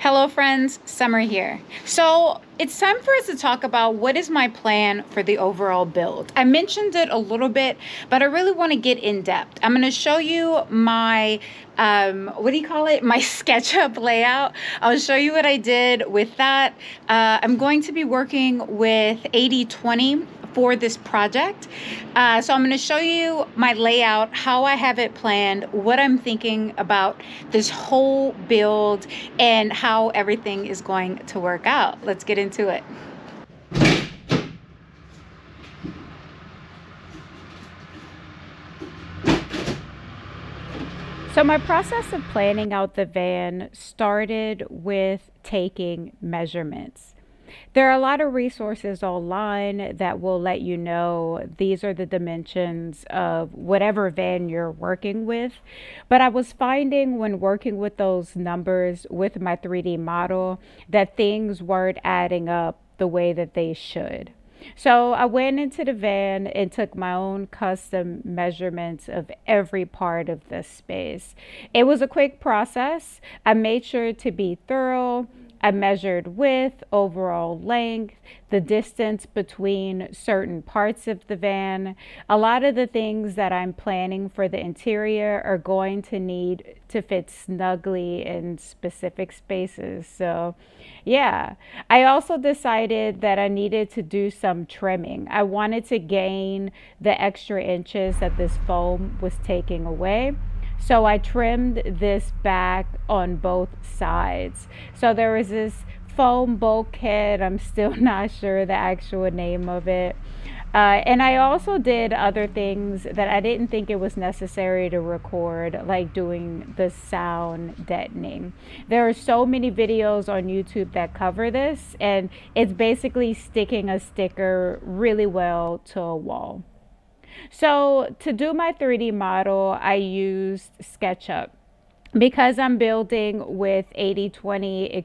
Hello, friends. Summer here. So it's time for us to talk about what is my plan for the overall build. I mentioned it a little bit, but I really want to get in depth. I'm going to show you my, what do you call it? My SketchUp layout. I'll show you what I did with that. I'm going to be working with 80/20 for this project. So I'm going to show you my layout, how I have it planned, what I'm thinking about this whole build, and how everything is going to work out. Let's get into it. So my process of planning out the van started with taking measurements. There are a lot of resources online that will let you know these are the dimensions of whatever van you're working with. But I was finding when working with those numbers with my 3D model that things weren't adding up the way that they should. So I went into the van and took my own custom measurements of every part of the space. It was a quick process. I made sure to be thorough. I measured width, overall length, the distance between certain parts of the van. A lot of the things that I'm planning for the interior are going to need to fit snugly in specific spaces. So, yeah. I also decided that I needed to do some trimming. I wanted to gain the extra inches that this foam was taking away. So I trimmed this back on both sides. So there was this foam bulkhead. I'm still not sure the actual name of it. And I also did other things that I didn't think it was necessary to record, like doing the sound deadening. There are so many videos on YouTube that cover this, and it's basically sticking a sticker really well to a wall. So to do my 3D model, I used SketchUp. Because I'm building with 80/20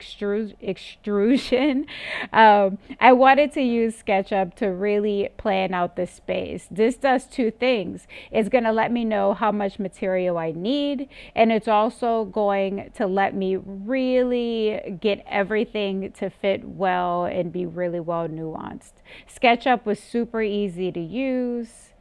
extrusion, I wanted to use SketchUp to really plan out the space. This does two things. It's going to let me know how much material I need, and it's also going to let me really get everything to fit well and be really well nuanced. SketchUp was super easy to use,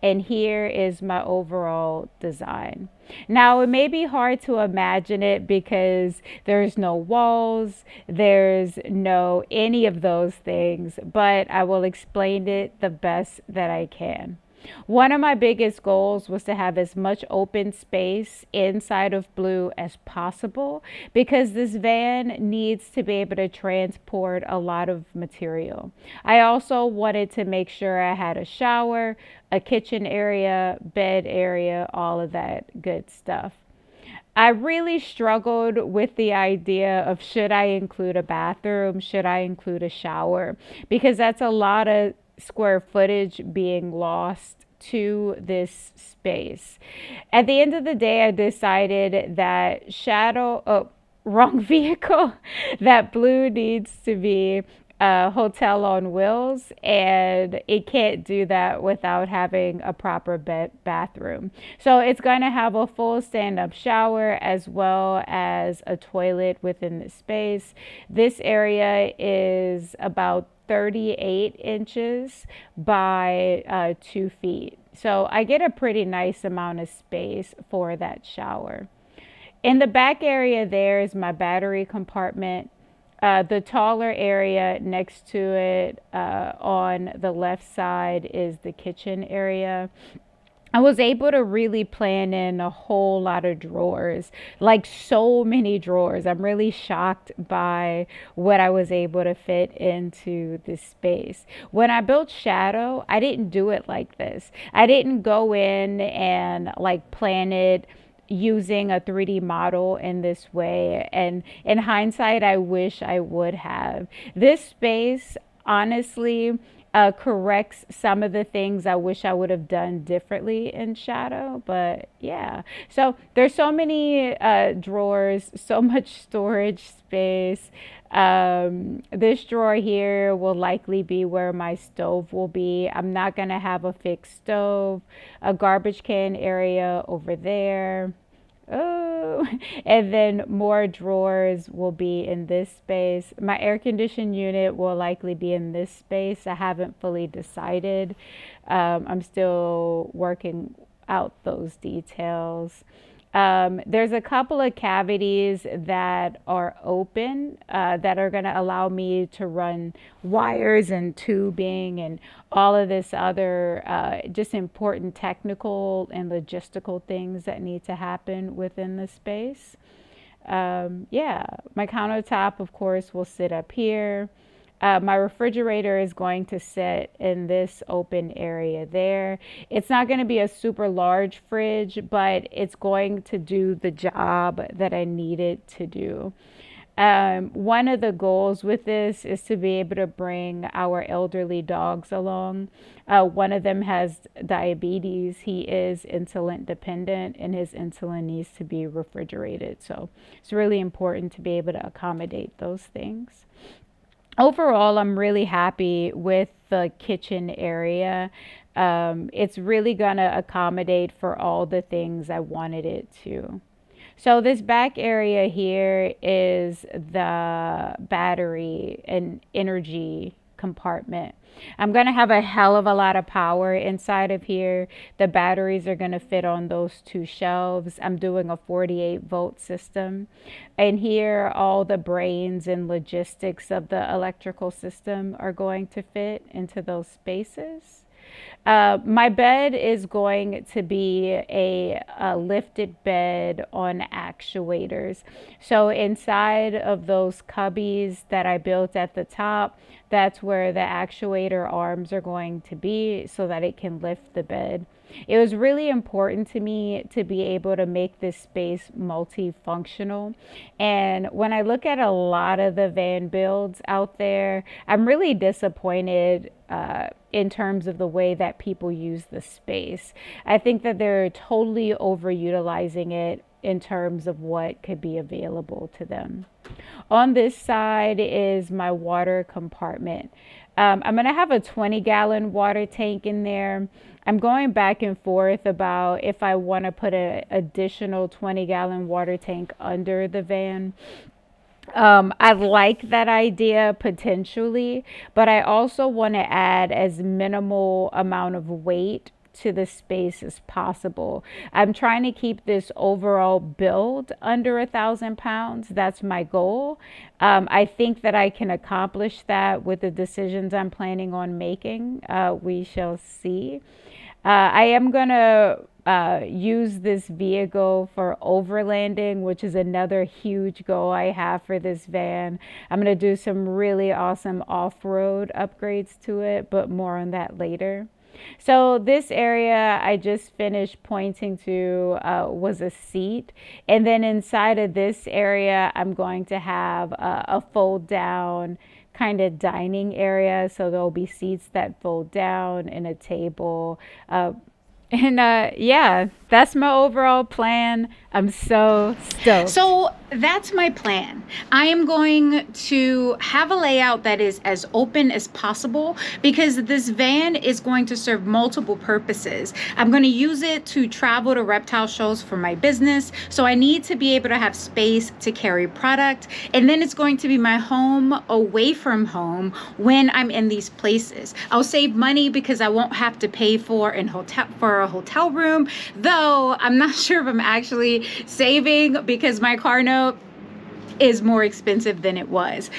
and here is my overall design. Now, it may be hard to imagine it because there's no walls, there's no any of those things, but I will explain it the best that I can. One of my biggest goals was to have as much open space inside of Blue as possible because this van needs to be able to transport a lot of material. I also wanted to make sure I had a shower, a kitchen area, bed area, all of that good stuff. I really struggled with the idea of should I include a bathroom, should I include a shower, because that's a lot of square footage being lost to this space. At the end of the day, I decided that wrong vehicle, that Blue needs to be a hotel on wheels, and it can't do that without having a proper bathroom. So it's going to have a full stand-up shower as well as a toilet within the space. This area is about 38 inches by 2 feet. So I get a pretty nice amount of space for that shower. In the back area, there is my battery compartment. The taller area next to it on the left side is the kitchen area. I was able to really plan in a whole lot of drawers, like so many drawers. I'm really shocked by what I was able to fit into this space. When I built Shadow, I didn't do it like this. I didn't go in and like plan it using a 3D model in this way. And in hindsight, I wish I would have. This space, honestly, corrects some of the things I wish I would have done differently in Shadow. But yeah, so there's so many drawers, so much storage space. This drawer here will likely be where my stove will be. I'm not going to have a fixed stove. A garbage can area over there. Oh, and then more drawers will be in this space. My air conditioned unit will likely be in this space. I haven't fully decided. I'm still working out those details. There's a couple of cavities that are open that are going to allow me to run wires and tubing and all of this other just important technical and logistical things that need to happen within the space. Yeah, my countertop, of course, will sit up here. My refrigerator is going to sit in this open area there. It's not going to be a super large fridge, but it's going to do the job that I need it to do. One of the goals with this is to be able to bring our elderly dogs along. One of them has diabetes. He is insulin dependent, and his insulin needs to be refrigerated. So it's really important to be able to accommodate those things. Overall, I'm really happy with the kitchen area. It's really going to accommodate for all the things I wanted it to. So this back area here is the battery and energy compartment. I'm going to have a hell of a lot of power inside of here. The batteries are going to fit on those two shelves. I'm doing a 48-volt system. And here, all the brains and logistics of the electrical system are going to fit into those spaces. My bed is going to be a lifted bed on actuators. So inside of those cubbies that I built at the top, that's where the actuator arms are going to be so that it can lift the bed. It was really important to me to be able to make this space multifunctional. And when I look at a lot of the van builds out there, I'm really disappointed in terms of the way that people use the space. I think that they're totally overutilizing it in terms of what could be available to them. On this side is my water compartment. I'm going to have a 20-gallon water tank in there. I'm going back and forth about if I want to put an additional 20-gallon water tank under the van. I like that idea potentially, but I also want to add as minimal amount of weight to the space as possible. I'm trying to keep this overall build under 1,000 pounds. That's my goal. I think that I can accomplish that with the decisions I'm planning on making. We shall see. I am going to use this vehicle for overlanding, which is another huge goal I have for this van. I'm going to do some really awesome off-road upgrades to it, but more on that later. So this area I just finished pointing to was a seat. And then inside of this area, I'm going to have a fold down kind of dining area. So there'll be seats that fold down and a table. Yeah, that's my overall plan. I'm so stoked. So that's my plan. I am going to have a layout that is as open as possible because this van is going to serve multiple purposes. I'm going to use it to travel to reptile shows for my business. So I need to be able to have space to carry product. And then it's going to be my home away from home when I'm in these places. I'll save money because I won't have to pay for a hotel room, though I'm not sure if I'm actually saving because my car note is more expensive than it was.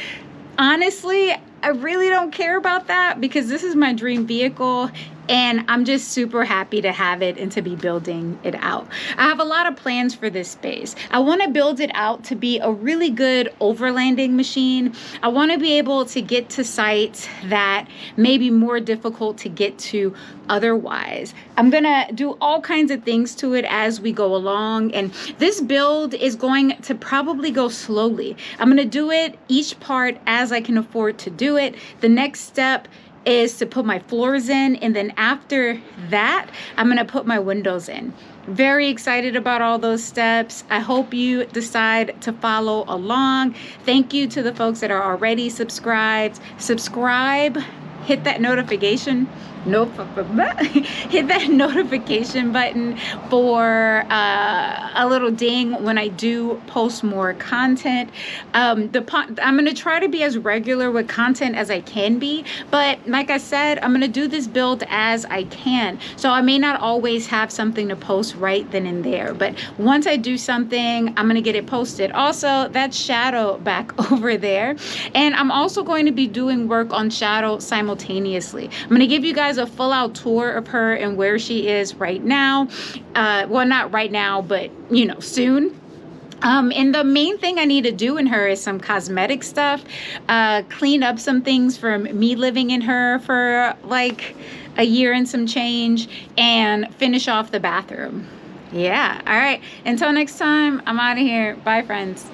Honestly, I really don't care about that because this is my dream vehicle and I'm just super happy to have it and to be building it out. I have a lot of plans for this space. I want to build it out to be a really good overlanding machine. I want to be able to get to sites that may be more difficult to get to otherwise. I'm going to do all kinds of things to it as we go along. And this build is going to probably go slowly. I'm going to do it each part as I can afford to do it. The next step is to put my floors in, and then after that I'm gonna put my windows in. Very excited about all those steps. I hope you decide to follow along. Thank you to the folks that are already subscribed. Subscribe, hit that notification hit that notification button for a little ding when I do post more content. I'm going to try to be as regular with content as I can be, but like I said, I'm going to do this build as I can. So I may not always have something to post right then and there, but once I do something, I'm going to get it posted. Also, that's Shadow back over there. And I'm also going to be doing work on Shadow simultaneously. I'm going to give you guys a full out tour of her and where she is right now. Well, not right now, but you know, soon. And the main thing I need to do in her is some cosmetic stuff, clean up some things from me living in her for like a year and some change, and finish off the bathroom. Yeah. All right. Until next time, I'm out of here. Bye, friends.